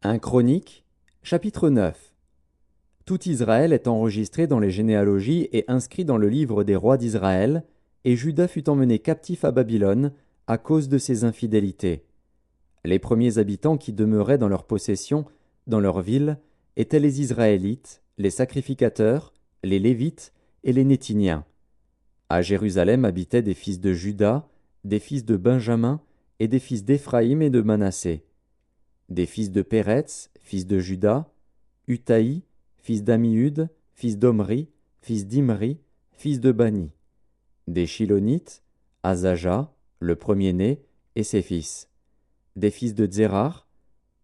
1 Chroniques, chapitre 9. Tout Israël est enregistré dans les généalogies et inscrit dans le livre des rois d'Israël, et Juda fut emmené captif à Babylone à cause de ses infidélités. Les premiers habitants qui demeuraient dans leur possession, dans leur ville, étaient les Israélites, les sacrificateurs, les Lévites et les Nétiniens. À Jérusalem habitaient des fils de Juda, des fils de Benjamin et des fils d'Éphraïm et de Manassé. Des fils de Péretz, fils de Juda, Utaï, fils d'Ammiud, fils d'Omri, fils d'Imri, fils de Bani. Des Shilonites, Azaja, le premier-né, et ses fils. Des fils de Zérar,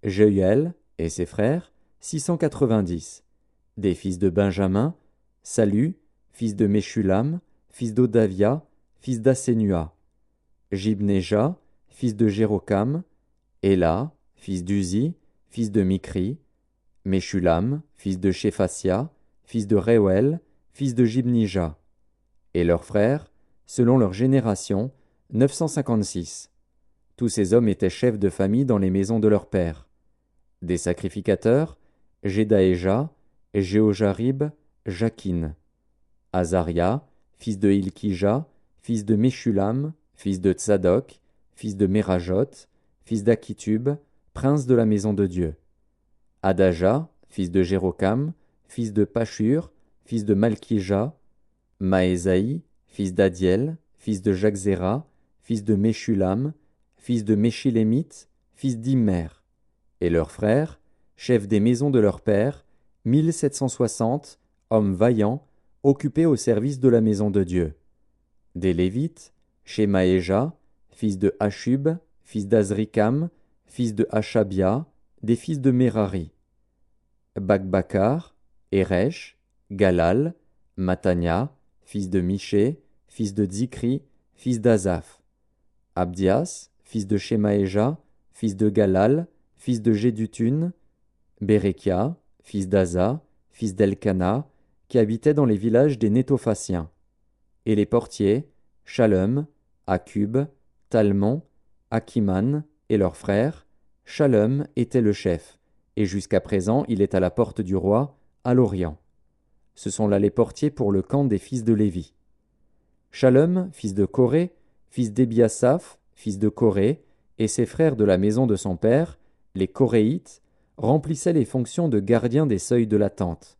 Jeuel et ses frères, 690. Des fils de Benjamin, Salu, fils de Meshulam, fils d'Odavia, fils d'Assénua. Jibneja, fils de Jérokam, Éla, fils d'Uzi, fils de Mikri, Meshulam, fils de Shéphatia, fils de Réuel, fils de Jibnija, et leurs frères, selon leur génération, 956. Tous ces hommes étaient chefs de famille dans les maisons de leurs pères. Des sacrificateurs, Jedaéja, Jéhojarib, Jakin. Azaria, fils de Hilkija, fils de Meshulam, fils de Tsadok, fils de Mérajot, fils d'Akitub, prince de la maison de Dieu. Adaja, fils de Jérokam, fils de Pashur, fils de Malkija, Maésaï, fils d'Adiel, fils de Jagzéra, fils de Meshulam, fils de Meshilémite, fils d'Immer, et leurs frères, chefs des maisons de leurs pères, 1760, hommes vaillants, occupés au service de la maison de Dieu. Des Lévites, Shemaéja, fils de Hashub, fils d'Azrikam, fils de Hashabia, des fils de Merari. Bakbakar, Eresh, Galal, Matania, fils de Miché, fils de Zikri, fils d'Azaph. Abdias, fils de Shemaéja, fils de Galal, fils de Jédutun, Bérekia, fils d'Aza, fils d'Elkana, qui habitait dans les villages des Nétophaciens. Et les portiers, Shalom, Akub, Talmon, Akiman et leurs frères, Shalom était le chef, et jusqu'à présent il est à la porte du roi, à l'Orient. Ce sont là les portiers pour le camp des fils de Lévi. Shalom, fils de Coré, fils d'Ebiasaph, fils de Coré, et ses frères de la maison de son père, les Coréites, remplissaient les fonctions de gardiens des seuils de la tente.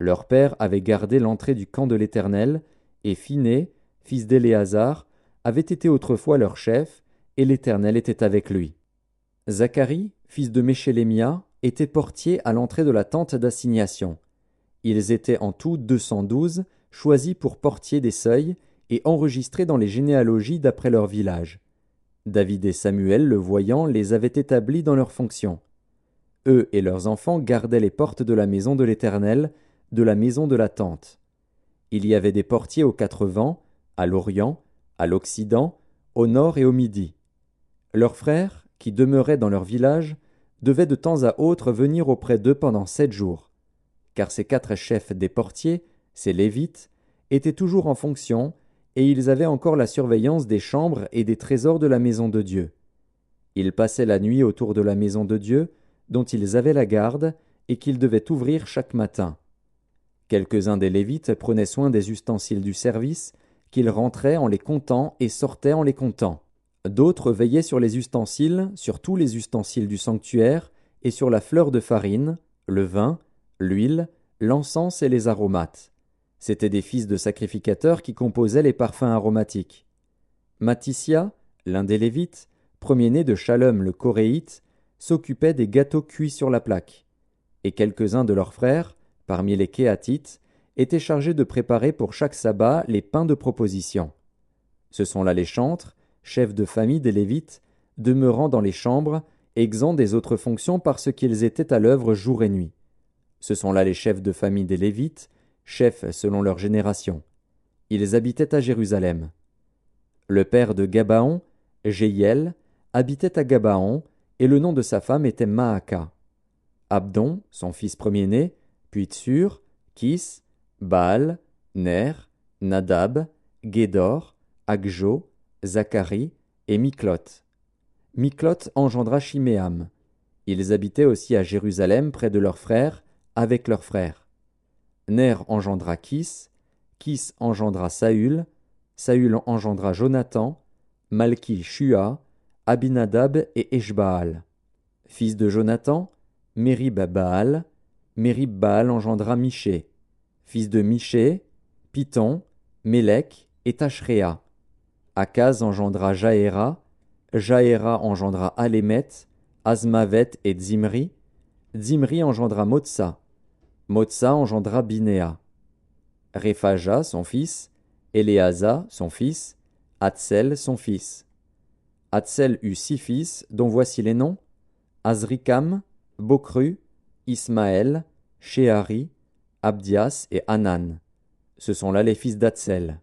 Leur père avait gardé l'entrée du camp de l'Éternel, et Phiné, fils d'Éléazar, avait été autrefois leur chef, et l'Éternel était avec lui. Zacharie, fils de Méchélémia, était portier à l'entrée de la tente d'assignation. Ils étaient en tout 212, choisis pour portier des seuils, et enregistrés dans les généalogies d'après leur village. David et Samuel, le voyant, les avaient établis dans leurs fonctions. Eux et leurs enfants gardaient les portes de la maison de l'Éternel, de la maison de la tente. Il y avait des portiers aux 4 vents, à l'Orient, à l'Occident, au Nord et au Midi. Leurs frères, qui demeuraient dans leur village, devaient de temps à autre venir auprès d'eux pendant 7 jours. Car ces 4 chefs des portiers, ces Lévites, étaient toujours en fonction, et ils avaient encore la surveillance des chambres et des trésors de la maison de Dieu. Ils passaient la nuit autour de la maison de Dieu, dont ils avaient la garde, et qu'ils devaient ouvrir chaque matin. Quelques-uns des Lévites prenaient soin des ustensiles du service, qu'ils rentraient en les comptant et sortaient en les comptant. D'autres veillaient sur les ustensiles, sur tous les ustensiles du sanctuaire, et sur la fleur de farine, le vin, l'huile, l'encens et les aromates. C'étaient des fils de sacrificateurs qui composaient les parfums aromatiques. Matissia, l'un des Lévites, premier-né de Shalom le Coréite, s'occupait des gâteaux cuits sur la plaque. Et quelques-uns de leurs frères, parmi les Kéatites, étaient chargés de préparer pour chaque sabbat les pains de proposition. Ce sont là les chantres, chefs de famille des Lévites, demeurant dans les chambres, exempts des autres fonctions parce qu'ils étaient à l'œuvre jour et nuit. Ce sont là les chefs de famille des Lévites, chefs selon leur génération. Ils habitaient à Jérusalem. Le père de Gabaon, Jéhiel, habitait à Gabaon, et le nom de sa femme était Maaka. Abdon, son fils premier-né, puis Tsur, Kis, Baal, Ner, Nadab, Gédor, Agjo, Zacharie et Miklot. Miklot engendra Shiméam. Ils habitaient aussi à Jérusalem près de leurs frères, avec leurs frères. Ner engendra Kis engendra Saül engendra Jonathan, Malki Shua, Abinadab et Eshbaal. Fils de Jonathan, Merib-Baal engendra Miché. Fils de Miché, Piton, Mélec et Tachréa. Akaz engendra Jaéra engendra Alémet, Azmavet et Zimri. Zimri engendra Motsa. Motsa engendra Binéa. Réphaja, son fils, Éléasa, son fils, Hatsel, son fils. Hatsel eut 6 fils, dont voici les noms: Azrikam, Bokru, Ismaël, Shéhari, Abdias et Hanan. Ce sont là les fils d'Hatsel.